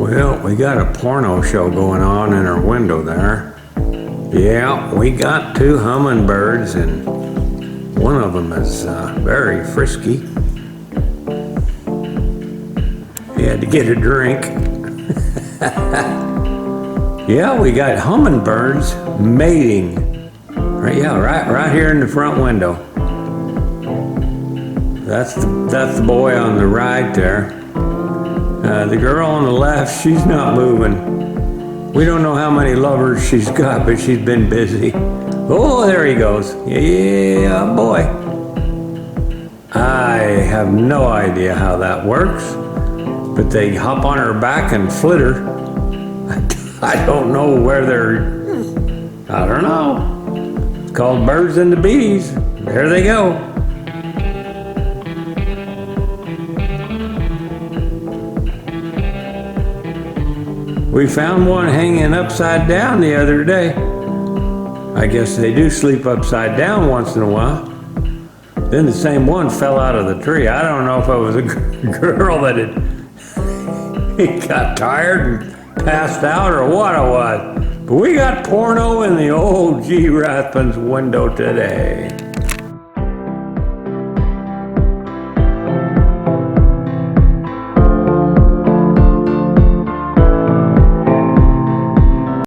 Well, we got a porno show going on in our window there. Yeah, we got 2 hummingbirds and one of them is very frisky. He had to get a drink. Yeah, we got hummingbirds mating. Right here in the front window. That's the boy on the right there. The girl on the left, she's not moving. We don't know how many lovers she's got, but she's been busy. Oh, there he goes. Yeah, boy. I have no idea how that works, but they hop on her back and flitter. I don't know where I don't know. It's called birds and the bees. There they go. We found one hanging upside down the other day. I guess they do sleep upside down once in a while. Then the same one fell out of the tree. I don't know if it was a girl that he got tired and passed out or what it was. But we got porno in the old RAThbun's window today.